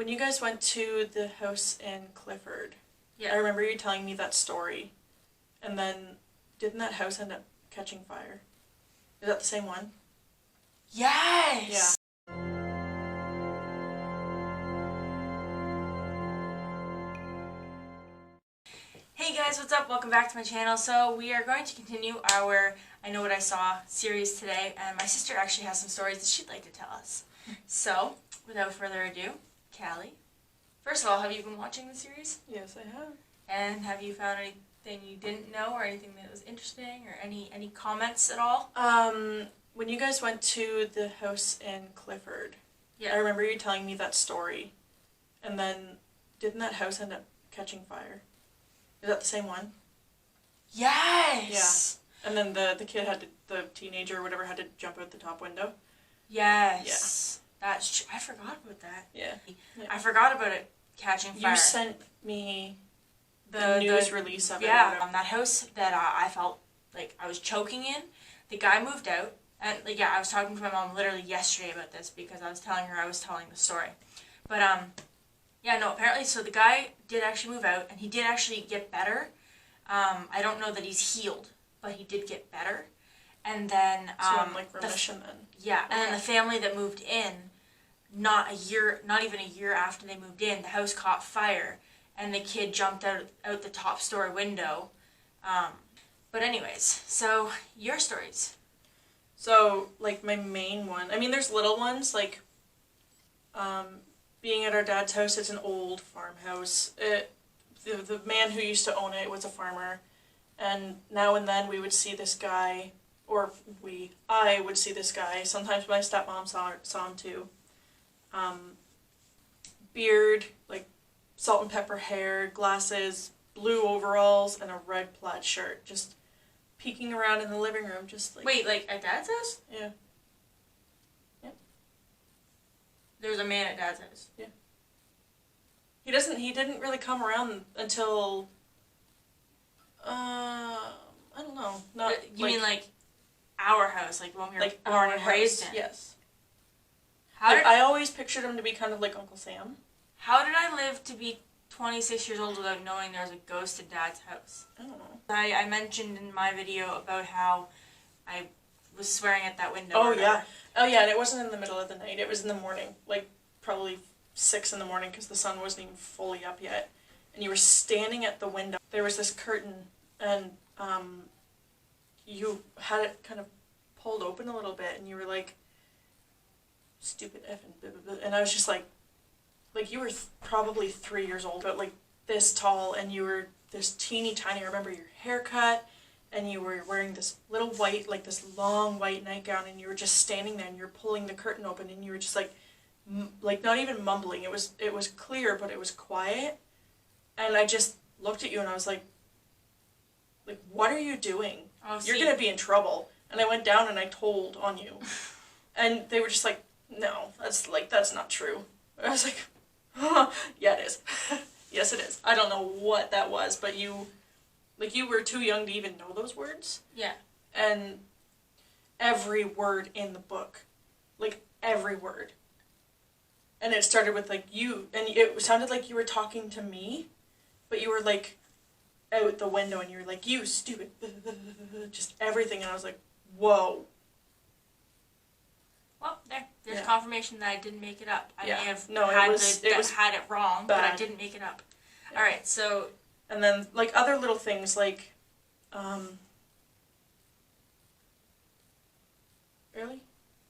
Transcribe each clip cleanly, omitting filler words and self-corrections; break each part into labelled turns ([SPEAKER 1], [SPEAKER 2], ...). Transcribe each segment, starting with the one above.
[SPEAKER 1] When you guys went to the house in Clifford,
[SPEAKER 2] Yeah.
[SPEAKER 1] I remember you telling me that story. And then, didn't that house end up catching fire? Is that the same one?
[SPEAKER 2] Yes!
[SPEAKER 1] Yeah.
[SPEAKER 2] Hey guys, what's up? Welcome back to my channel. So we are going to continue our I Know What I Saw series today, and my sister actually has some stories that she'd like to tell us. So, without further ado, Callie, first of all, have you been watching the series?
[SPEAKER 1] Yes, I have.
[SPEAKER 2] And have you found anything you didn't know or anything that was interesting or any comments at all?
[SPEAKER 1] When you guys went to the house in Clifford,
[SPEAKER 2] Yeah.
[SPEAKER 1] I remember you telling me that story. And then, didn't that house end up catching fire? Is that the same one?
[SPEAKER 2] Yes!
[SPEAKER 1] Yeah. And then the kid had to, the teenager or whatever had to jump out the top window?
[SPEAKER 2] Yes. Yeah. That's true. I forgot about that.
[SPEAKER 1] Yeah.
[SPEAKER 2] I forgot about it catching fire.
[SPEAKER 1] You sent me the news release of it.
[SPEAKER 2] Yeah, that house that I felt like I was choking in, the guy moved out. And, like, yeah, I was talking to my mom literally yesterday about this because I was telling her I was telling the story. But, yeah, no, apparently, so the guy did actually move out, and he did actually get better. I don't know that he's healed, but he did get better. And then,
[SPEAKER 1] so in, like, remission then?
[SPEAKER 2] Yeah, and then the family that moved in, not even a year after they moved in, the house caught fire, and the kid jumped out the top story window. But anyways, so, your stories.
[SPEAKER 1] So, like, my main one, I mean, there's little ones, like, being at our dad's house. It's an old farmhouse. The man who used to own it was a farmer, and now and then we would see this guy, or I would see this guy. Sometimes my stepmom saw him too. Beard, like, salt and pepper hair, glasses, blue overalls, and a red plaid shirt, just peeking around in the living room, just like...
[SPEAKER 2] Wait, like, at Dad's house?
[SPEAKER 1] Yeah. Yeah.
[SPEAKER 2] There's a man at Dad's house?
[SPEAKER 1] Yeah. He didn't really come around until, I don't know, not...
[SPEAKER 2] You mean, like, our house, like, when we were
[SPEAKER 1] like
[SPEAKER 2] born and raised in?
[SPEAKER 1] Yes.
[SPEAKER 2] Like,
[SPEAKER 1] I always pictured him to be kind of like Uncle Sam.
[SPEAKER 2] How did I live to be 26 years old without knowing there was a ghost at Dad's house?
[SPEAKER 1] I don't know.
[SPEAKER 2] I mentioned in my video about how I was swearing at that window.
[SPEAKER 1] Oh, yeah. Oh, yeah, and it wasn't in the middle of the night. It was in the morning, like, probably 6 in the morning, because the sun wasn't even fully up yet. And you were standing at the window. There was this curtain, and you had it kind of pulled open a little bit, and you were like, stupid effing blah, blah, blah. And I was just like you were probably 3 years old, but, like, this tall, and you were this teeny tiny. I remember your haircut, and you were wearing this little white, like, this long white nightgown, and you were just standing there, and you're pulling the curtain open, and you were just like not even mumbling. It was clear, but it was quiet. And I just looked at you, and I was like, what are you doing?
[SPEAKER 2] Oh,
[SPEAKER 1] You're gonna be in trouble. And I went down and I told on you, and they were just like, no, that's not true. And I was like, yeah, it is. Yes, it is. I don't know what that was, but you were too young to even know those words.
[SPEAKER 2] Yeah.
[SPEAKER 1] And every word in the book, like, every word. And it started with, like, you, and it sounded like you were talking to me, but you were, like, out the window, and you were like, you stupid, just everything, and I was like, whoa.
[SPEAKER 2] Well, there's confirmation that I didn't make it up. I may have had it wrong,
[SPEAKER 1] bad.
[SPEAKER 2] But I didn't make it up. Yeah. Alright, so...
[SPEAKER 1] And then, like, other little things, like, really?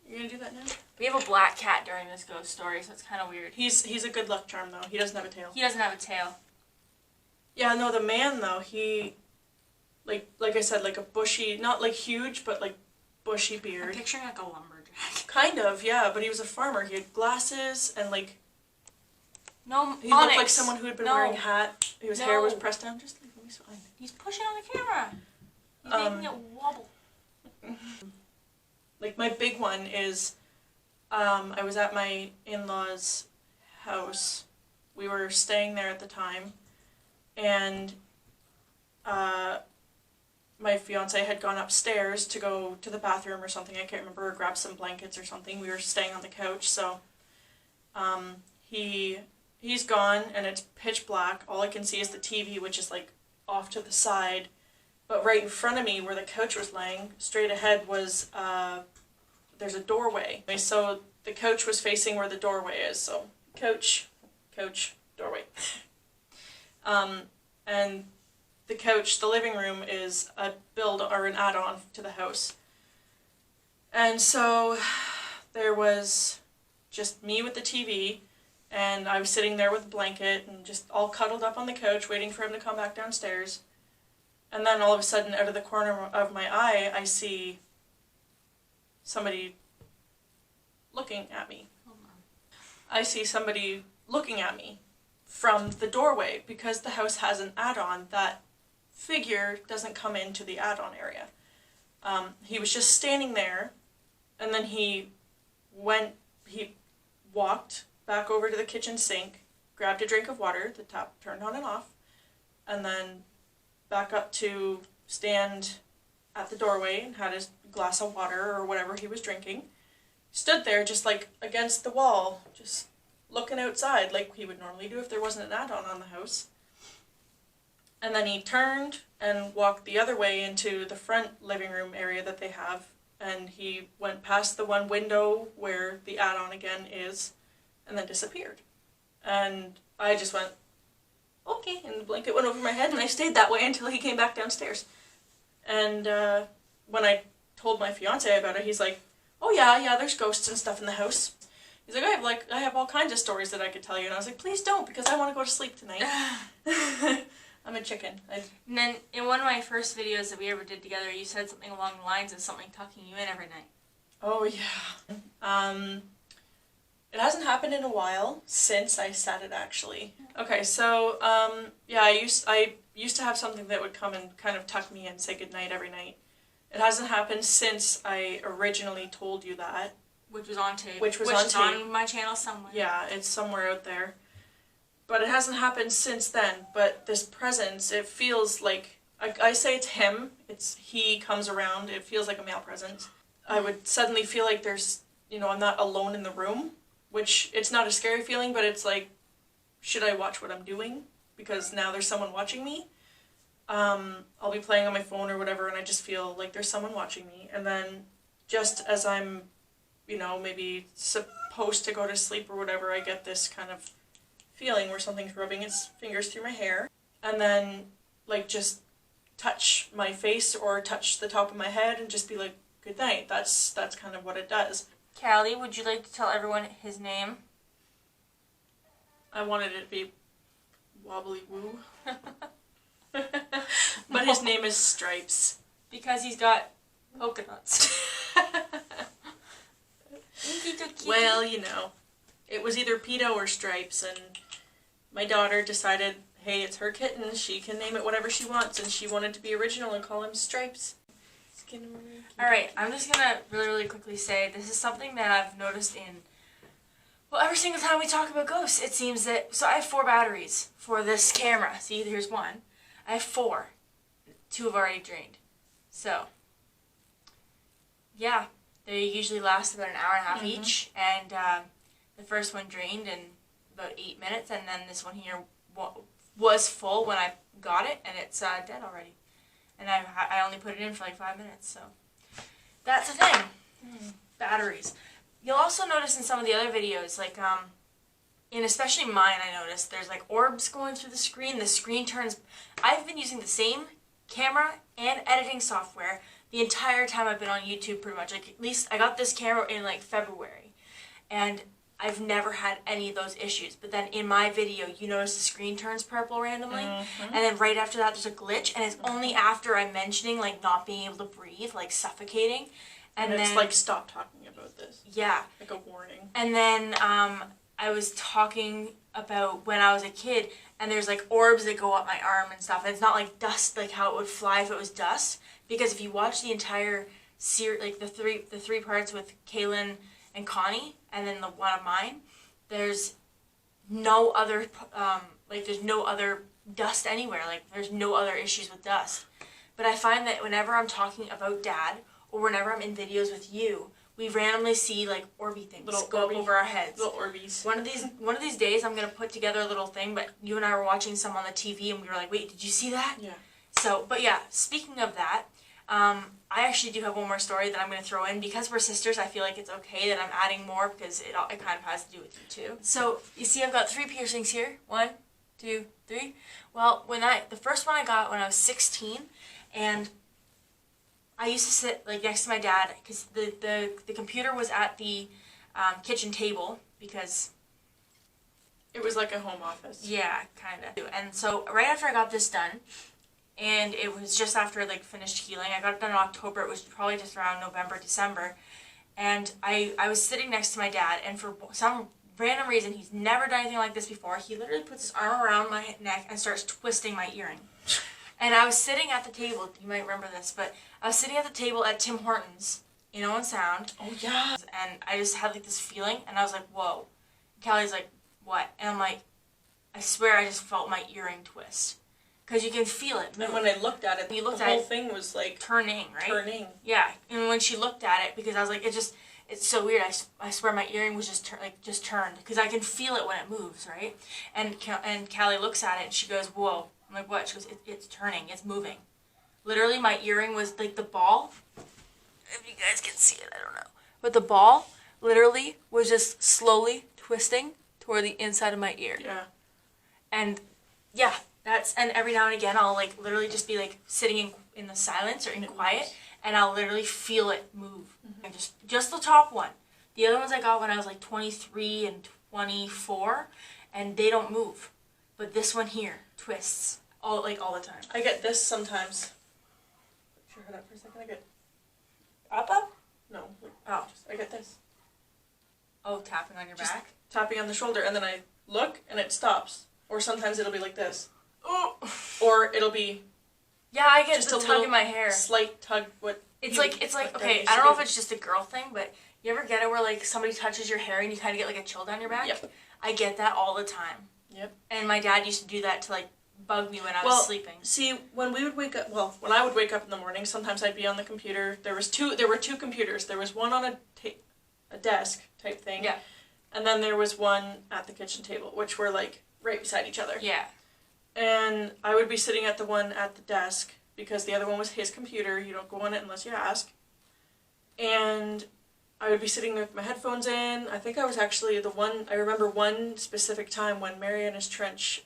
[SPEAKER 1] You're gonna do that now?
[SPEAKER 2] We have a black cat during this ghost story, so it's kind of weird.
[SPEAKER 1] He's a good luck charm, though. He doesn't have a tail.
[SPEAKER 2] He doesn't have a tail.
[SPEAKER 1] Yeah, no, the man, though, he, like I said, like a bushy, not, like, huge, but, like, bushy beard.
[SPEAKER 2] I'm picturing, like, a lumberjack.
[SPEAKER 1] Kind of, yeah, but he was a farmer. He had glasses, and, like,
[SPEAKER 2] no,
[SPEAKER 1] he looked like someone who had been wearing a hat. His hair was pressed down. Just leave him, he's fine.
[SPEAKER 2] He's pushing on the camera. He's making it wobble.
[SPEAKER 1] Like, my big one is, I was at my in-laws' house. We were staying there at the time, and my fiance had gone upstairs to go to the bathroom or something. I can't remember, or grab some blankets or something. We were staying on the couch, so he he's gone and it's pitch black. All I can see is the TV, which is like off to the side. But right in front of me, where the couch was laying, straight ahead was, there's a doorway. So the couch was facing where the doorway is. So couch, doorway. And the couch, the living room, is a build or an add-on to the house. And so there was just me with the TV, and I was sitting there with a blanket and just all cuddled up on the couch waiting for him to come back downstairs. And then all of a sudden, out of the corner of my eye, I see somebody looking at me. I see somebody looking at me from the doorway, because the house has an add-on. That figure doesn't come into the add-on area. He was just standing there, and then he walked back over to the kitchen sink, grabbed a drink of water, the tap turned on and off, and then back up to stand at the doorway and had his glass of water or whatever he was drinking. Stood there just like against the wall, just looking outside like he would normally do if there wasn't an add-on on the house. And then he turned and walked the other way into the front living room area that they have, and he went past the one window where the add-on again is, and then disappeared. And I just went, okay, and the blanket went over my head, and I stayed that way until he came back downstairs. And when I told my fiance about it, he's like, oh yeah, there's ghosts and stuff in the house. He's like, I have all kinds of stories that I could tell you. And I was like, please don't, because I want to go to sleep tonight. I'm a chicken.
[SPEAKER 2] And then in one of my first videos that we ever did together, you said something along the lines of something tucking you in every night.
[SPEAKER 1] Oh yeah. It hasn't happened in a while, since I said it actually. Okay, so yeah, I used to have something that would come and kind of tuck me in, say goodnight every night. It hasn't happened since I originally told you that.
[SPEAKER 2] Which was on tape.
[SPEAKER 1] Which was on tape.
[SPEAKER 2] on my channel somewhere.
[SPEAKER 1] Yeah, it's somewhere out there. But it hasn't happened since then. But this presence, it feels like, I say it's him. It's he comes around. It feels like a male presence. I would suddenly feel like there's, I'm not alone in the room. Which, it's not a scary feeling, but it's like, should I watch what I'm doing? Because now there's someone watching me. I'll be playing on my phone or whatever, and I just feel like there's someone watching me. And then, just as I'm, maybe supposed to go to sleep or whatever, I get this kind of feeling where something's rubbing its fingers through my hair. And then, like, just touch my face or touch the top of my head and just be like, good night. That's kind of what it does.
[SPEAKER 2] Callie, would you like to tell everyone his name?
[SPEAKER 1] I wanted it to be Wobbly Woo. But his name is Stripes.
[SPEAKER 2] Because he's got polka nuts.
[SPEAKER 1] Well, it was either Peto or Stripes, and my daughter decided, hey, it's her kitten, she can name it whatever she wants, and she wanted to be original and call him Stripes.
[SPEAKER 2] Alright, I'm just gonna really quickly say this is something that I've noticed every single time we talk about ghosts, it seems that, so I have 4 batteries for this camera. See, here's one. I have 4. 2 have already drained. So, yeah, they usually last about an hour and a half each, and the first one drained in about 8 minutes, and then this one here was full when I got it, and it's dead already. And I only put it in for like 5 minutes, so that's the thing. Batteries. You'll also notice in some of the other videos, like, in especially mine, I noticed, there's like orbs going through the screen turns. I've been using the same camera and editing software the entire time I've been on YouTube, pretty much. Like, at least I got this camera in like February, and I've never had any of those issues. But then in my video, you notice the screen turns purple randomly, and then right after that there's a glitch, and it's only after I'm mentioning like not being able to breathe, like suffocating. And
[SPEAKER 1] it's
[SPEAKER 2] then,
[SPEAKER 1] like, stop talking about this.
[SPEAKER 2] Yeah.
[SPEAKER 1] Like a warning.
[SPEAKER 2] And then I was talking about when I was a kid, and there's like orbs that go up my arm and stuff. And it's not like dust, like how it would fly if it was dust. Because if you watch the entire series, like the three parts with Kaylin and Connie, and then the one of mine, there's no other there's no other dust anywhere. Like, there's no other issues with dust. But I find that whenever I'm talking about Dad, or whenever I'm in videos with you, we randomly see like Orby things
[SPEAKER 1] Little
[SPEAKER 2] go up
[SPEAKER 1] Orby.
[SPEAKER 2] over our heads.
[SPEAKER 1] Little Orbeez.
[SPEAKER 2] One of these days, I'm gonna put together a little thing. But you and I were watching some on the TV, and we were like, "Wait, did you see that?"
[SPEAKER 1] Yeah.
[SPEAKER 2] So, but yeah, speaking of that, I actually do have one more story that I'm gonna throw in because we're sisters. I feel like it's okay that I'm adding more because it kind of has to do with you too. So you see, I've got 3 piercings here. 1, 2, 3. Well, the first one I got when I was 16, and I used to sit like next to my dad because the computer was at the kitchen table because
[SPEAKER 1] It was like a home office.
[SPEAKER 2] yeah, kind of. And so right after I got this done, and it was just after like finished healing. I got it done in October. It was probably just around November, December, and I was sitting next to my dad, and for some random reason, he's never done anything like this before. He literally puts his arm around my neck and starts twisting my earring. And I was sitting at the table. You might remember this, but I was sitting at the table at Tim Hortons in Owen Sound.
[SPEAKER 1] Oh yeah.
[SPEAKER 2] And I just had like this feeling, and I was like, "Whoa!" Callie's like, "What?" And I'm like, "I swear, I just felt my earring twist." Because you can feel it.
[SPEAKER 1] And when I looked at it,
[SPEAKER 2] You looked
[SPEAKER 1] the
[SPEAKER 2] at
[SPEAKER 1] whole
[SPEAKER 2] it-
[SPEAKER 1] thing was like
[SPEAKER 2] Turning, right?
[SPEAKER 1] turning.
[SPEAKER 2] Yeah. And when she looked at it, because I was like, it's so weird. I swear my earring was just turned. Because I can feel it when it moves, right? And Callie looks at it, and she goes, "Whoa." I'm like, "What?" She goes, "It's turning. It's moving." Literally, my earring was like the ball. If you guys can see it, I don't know. But the ball literally was just slowly twisting toward the inside of my ear.
[SPEAKER 1] Yeah.
[SPEAKER 2] And yeah, and every now and again I'll like literally just be like sitting in the silence or in quiet, and I'll literally feel it move. And just the top one. The other ones I got when I was like 23 and 24, and they don't move. But this one here twists all the time.
[SPEAKER 1] I get this sometimes. Put your head up for a second. I get
[SPEAKER 2] Up?
[SPEAKER 1] no. Like,
[SPEAKER 2] Oh.
[SPEAKER 1] I get this.
[SPEAKER 2] Oh, tapping on your
[SPEAKER 1] Just
[SPEAKER 2] back?
[SPEAKER 1] tapping on the shoulder, and then I look and it stops. Or sometimes it'll be like this.
[SPEAKER 2] Oh.
[SPEAKER 1] Or it'll be
[SPEAKER 2] Yeah, I get
[SPEAKER 1] just
[SPEAKER 2] the
[SPEAKER 1] a
[SPEAKER 2] tug
[SPEAKER 1] little
[SPEAKER 2] in my hair.
[SPEAKER 1] slight tug.
[SPEAKER 2] It's like okay, I don't know if it's just a girl thing, but you ever get it where like somebody touches your hair and you kind of get like a chill down your back?
[SPEAKER 1] Yep.
[SPEAKER 2] I get that all the time.
[SPEAKER 1] Yep.
[SPEAKER 2] And my dad used to do that to like bug me when I was sleeping.
[SPEAKER 1] See, when we would wake up, when I would wake up in the morning, sometimes I'd be on the computer. There were two computers. There was one on a desk type thing.
[SPEAKER 2] Yeah.
[SPEAKER 1] And then there was one at the kitchen table, which were like right beside each other.
[SPEAKER 2] Yeah.
[SPEAKER 1] And I would be sitting at the one at the desk because the other one was his computer. You don't go on it unless you ask. And I would be sitting with my headphones in. I think I was actually I remember one specific time when Marianas Trench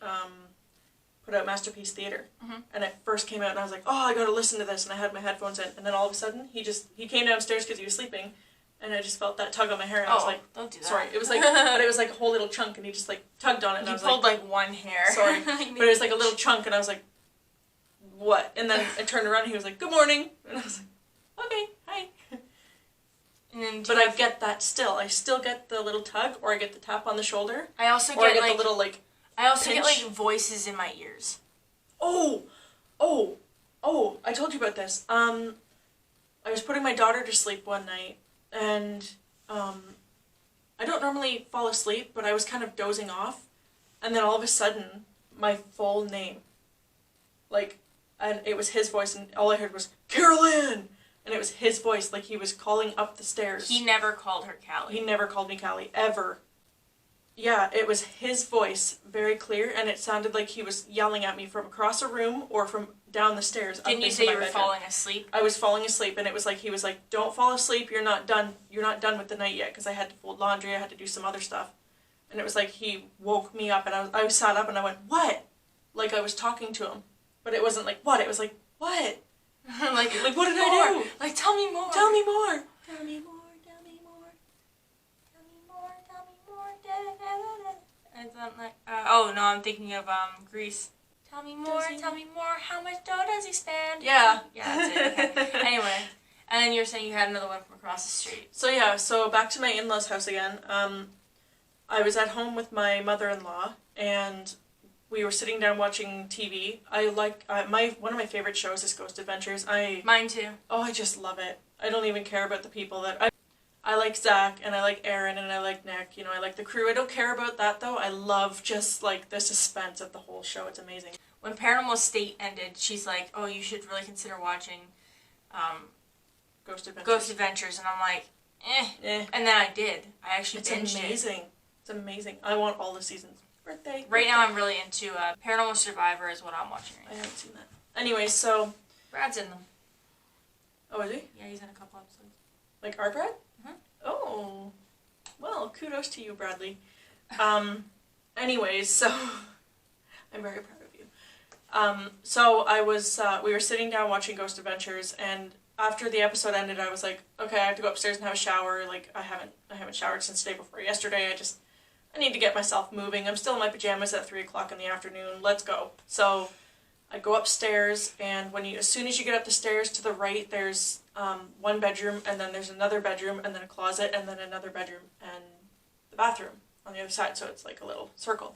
[SPEAKER 1] put out Masterpiece Theater.
[SPEAKER 2] Mhm.
[SPEAKER 1] And it first came out and I was like, oh, I gotta listen to this. And I had my headphones in. And then all of a sudden, he came downstairs because he was sleeping. And I just felt that tug on my hair. And I was like,
[SPEAKER 2] don't do that.
[SPEAKER 1] sorry. It was like, but it was like a whole little chunk and he just like tugged on it. And I
[SPEAKER 2] You
[SPEAKER 1] was
[SPEAKER 2] pulled
[SPEAKER 1] like,
[SPEAKER 2] like one hair.
[SPEAKER 1] sorry. But it was like a little chunk and I was like, what? And then I turned around and he was like, good morning. And I was like, okay, hi.
[SPEAKER 2] And then
[SPEAKER 1] But I get that still. I still get the little tug, or I get the tap on the shoulder,
[SPEAKER 2] I also
[SPEAKER 1] or I
[SPEAKER 2] get
[SPEAKER 1] get
[SPEAKER 2] like
[SPEAKER 1] the little like,
[SPEAKER 2] I also get
[SPEAKER 1] pinch.
[SPEAKER 2] like voices in my ears.
[SPEAKER 1] oh, I told you about this. I was putting my daughter to sleep one night, and I don't normally fall asleep, but I was kind of dozing off, and then all of a sudden, my full name, like, and it was his voice, and all I heard was, Carolyn! And it was his voice, like he was calling up the stairs.
[SPEAKER 2] He never called her Callie.
[SPEAKER 1] He never called me Callie, ever. Yeah, it was his voice, very clear, and it sounded like he was yelling at me from across a room or from down the stairs.
[SPEAKER 2] Didn't you say you were falling asleep?
[SPEAKER 1] I was falling asleep, and it was like he was like, "Don't fall asleep. You're not done. You're not done with the night yet." Because I had to fold laundry. I had to do some other stuff, and it was like he woke me up, and I sat up, and I went, "What?" Like I was talking to him, but it wasn't like what. It was like what?
[SPEAKER 2] like
[SPEAKER 1] what did I do?
[SPEAKER 2] Like tell me more.
[SPEAKER 1] Tell me more.
[SPEAKER 2] Tell me more. Tell me more. Tell me more. Tell me more. Da, da, da, da. And then like oh no, I'm thinking of Grease. Tell me more. Tell me more. How much dough does he spend?
[SPEAKER 1] Yeah.
[SPEAKER 2] Yeah, that's it. Okay. Anyway, and then you were saying you had another one from across the street.
[SPEAKER 1] So back to my in-laws' house again. I was at home with my mother-in-law, and we were sitting down watching TV. I like one of my favorite shows is Ghost Adventures.
[SPEAKER 2] Mine too.
[SPEAKER 1] I just love it. I don't even care about the people that I like Zach, and I like Aaron, and I like Nick. You know, I like the crew. I don't care about that though. I love just like the suspense of the whole show. It's amazing.
[SPEAKER 2] When Paranormal State ended, she's like, "Oh, you should really consider watching
[SPEAKER 1] Ghost Adventures.
[SPEAKER 2] Ghost Adventures," and I'm like, And then I did. I actually
[SPEAKER 1] It's
[SPEAKER 2] binged
[SPEAKER 1] amazing.
[SPEAKER 2] it.
[SPEAKER 1] It's amazing. I want all the seasons. Birthday.
[SPEAKER 2] Right now I'm really into Paranormal Survivor is what I'm watching
[SPEAKER 1] I
[SPEAKER 2] right now.
[SPEAKER 1] haven't seen that. Anyway, so...
[SPEAKER 2] Brad's in them.
[SPEAKER 1] Oh, is he?
[SPEAKER 2] Yeah, he's in a couple episodes.
[SPEAKER 1] Like our Brad?
[SPEAKER 2] Mhm.
[SPEAKER 1] Oh. Well, kudos to you, Bradley. Anyways, so... I'm very proud of you. So I was, we were sitting down watching Ghost Adventures, and after the episode ended, I was like, okay, I have to go upstairs and have a shower. Like, I haven't showered since the day before yesterday. I need to get myself moving. I'm still in my pajamas at 3 o'clock in the afternoon. Let's go. So I go upstairs, and as soon as you get up the stairs to the right, there's one bedroom, and then there's another bedroom, and then a closet, and then another bedroom, and the bathroom on the other side. So it's like a little circle.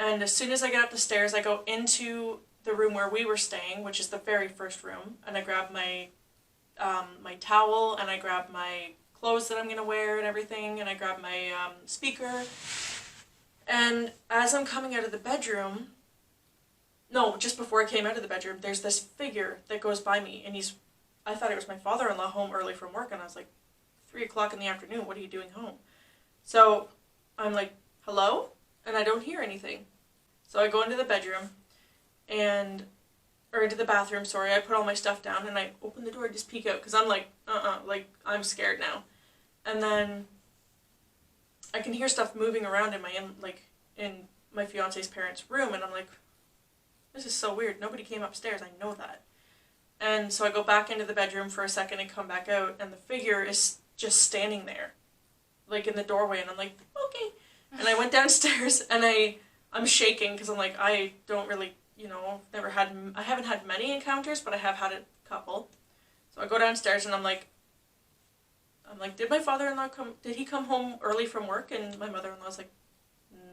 [SPEAKER 1] And as soon as I get up the stairs, I go into the room where we were staying, which is the very first room, and I grab my my towel, and I grab my clothes that I'm going to wear and everything, and I grab my speaker. And as I'm coming out of the bedroom, no, just before I came out of the bedroom, there's this figure that goes by me, and I thought it was my father-in-law home early from work, and I was like, 3 o'clock in the afternoon, what are you doing home? So I'm like, hello? And I don't hear anything. So I go into the bedroom, or into the bathroom, sorry, I put all my stuff down, and I open the door and just peek out, because I'm like, like, I'm scared now. And then I can hear stuff moving around in my fiance's parents' room, and I'm like, this is so weird, nobody came upstairs, I know that. And so I go back into the bedroom for a second and come back out, and the figure is just standing there, like in the doorway, and I'm like, okay. And I went downstairs, and I'm shaking, because I'm like, I don't really, I haven't had many encounters, but I have had a couple. So I go downstairs, and I'm like, did my father-in-law did he come home early from work? And my mother-in-law's like,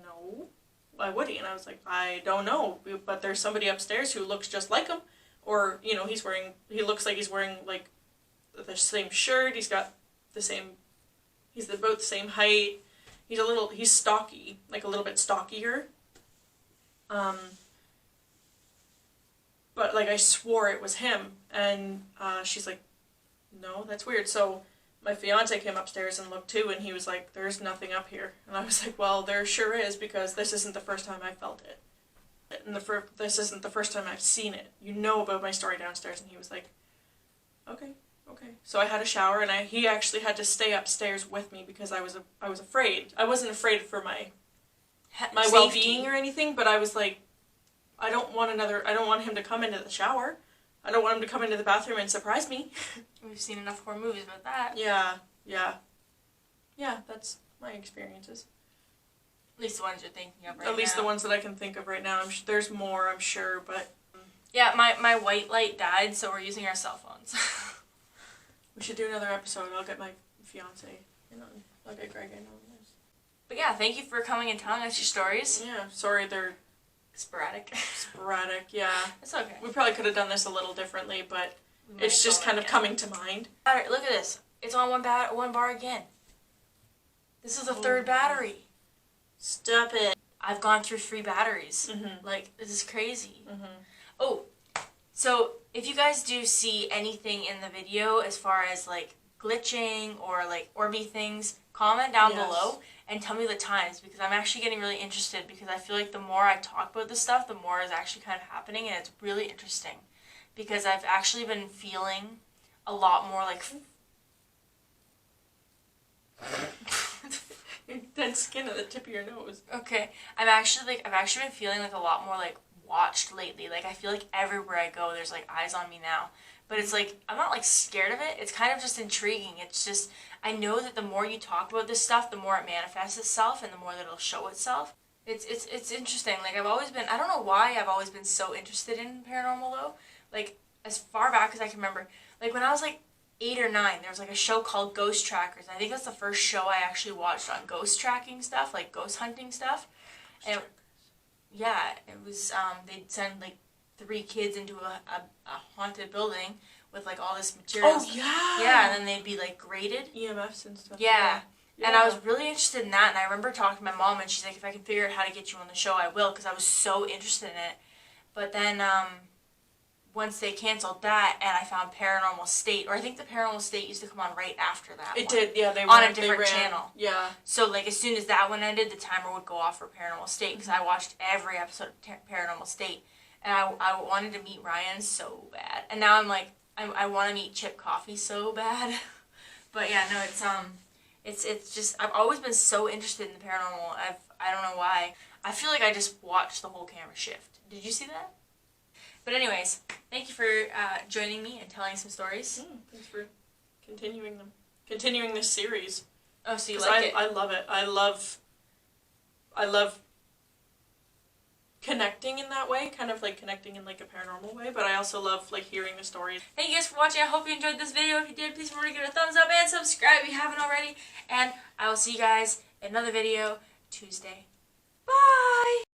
[SPEAKER 1] no, why would he? And I was like, I don't know, but there's somebody upstairs who looks just like him, or, he looks like he's wearing, like, the same shirt, he's about the same height. He's stocky, like a little bit stockier. But, like, I swore it was him. And she's like, no, that's weird. So my fiance came upstairs and looked too, and he was like, there's nothing up here. And I was like, well, there sure is, because this isn't the first time I felt it. And this isn't the first time I've seen it. You know about my story downstairs. And he was like, okay. So I had a shower, and he actually had to stay upstairs with me because I was afraid. I wasn't afraid for my well-being or anything, but I was like, I don't want him to come into the shower. I don't want him to come into the bathroom and surprise me.
[SPEAKER 2] We've seen enough horror movies about that.
[SPEAKER 1] Yeah, that's my experiences.
[SPEAKER 2] At least the ones you're thinking of right now.
[SPEAKER 1] At least the ones that I can think of right now. There's more, I'm sure, but...
[SPEAKER 2] Yeah, my white light died, so we're using our cell phones.
[SPEAKER 1] We should do another episode. I'll get my fiance, I'll get Greg in on this.
[SPEAKER 2] But yeah, thank you for coming and telling us your stories.
[SPEAKER 1] Yeah, sorry they're...
[SPEAKER 2] Sporadic,
[SPEAKER 1] yeah.
[SPEAKER 2] It's okay.
[SPEAKER 1] We probably could have done this a little differently, but it's just kind of coming to mind.
[SPEAKER 2] Alright, look at this. It's on one bar again. This is the third battery.
[SPEAKER 1] Stop it.
[SPEAKER 2] I've gone through 3 batteries.
[SPEAKER 1] Mm-hmm.
[SPEAKER 2] Like, this is crazy.
[SPEAKER 1] Mm-hmm.
[SPEAKER 2] Oh, so if you guys do see anything in the video as far as like glitching or like orby things, comment down below and tell me the times, because I'm actually getting really interested, because I feel like the more I talk about this stuff, the more is actually kind of happening, and it's really interesting because I've actually been feeling a lot more like
[SPEAKER 1] Dead skin at the tip of your nose.
[SPEAKER 2] Okay, I've actually been feeling like a lot more like watched lately. Like I feel like everywhere I go there's like eyes on me now. But it's like I'm not like scared of it. It's kind of just intriguing. It's just I know that the more you talk about this stuff, the more it manifests itself and the more that it'll show itself. It's interesting. Like I've always been, I don't know why I've always been so interested in paranormal though. Like as far back as I can remember. Like when I was like 8 or 9, there was like a show called Ghost Trackers. I think that's the first show I actually watched on ghost tracking stuff, like ghost hunting stuff. And yeah, it was they'd send like 3 kids into a haunted building with like all this material.
[SPEAKER 1] Oh yeah.
[SPEAKER 2] Yeah, and then they'd be like graded.
[SPEAKER 1] EMFs and stuff.
[SPEAKER 2] Yeah. And I was really interested in that, and I remember talking to my mom, and she's like, if I can figure out how to get you on the show, I will, because I was so interested in it. But then once they canceled that, and I found Paranormal State, or I think the Paranormal State used to come on right after that.
[SPEAKER 1] It did, yeah. They
[SPEAKER 2] on
[SPEAKER 1] ran,
[SPEAKER 2] a different
[SPEAKER 1] they ran,
[SPEAKER 2] channel.
[SPEAKER 1] Yeah.
[SPEAKER 2] So like as soon as that one ended, the timer would go off for Paranormal State because I watched every episode of Paranormal State, and I wanted to meet Ryan so bad, and now I'm like I want to meet Chip Coffey so bad, but yeah, no, it's just I've always been so interested in the paranormal. I don't know why. I feel like I just watched the whole camera shift. Did you see that? But anyways, thank you for joining me and telling some stories.
[SPEAKER 1] Thanks for continuing this series.
[SPEAKER 2] Oh, so you like it?
[SPEAKER 1] I love it. I love connecting in that way, kind of like connecting in like a paranormal way, but I also love like hearing the stories.
[SPEAKER 2] Thank you guys for watching. I hope you enjoyed this video. If you did, please remember to give it a thumbs up and subscribe if you haven't already. And I will see you guys in another video Tuesday. Bye!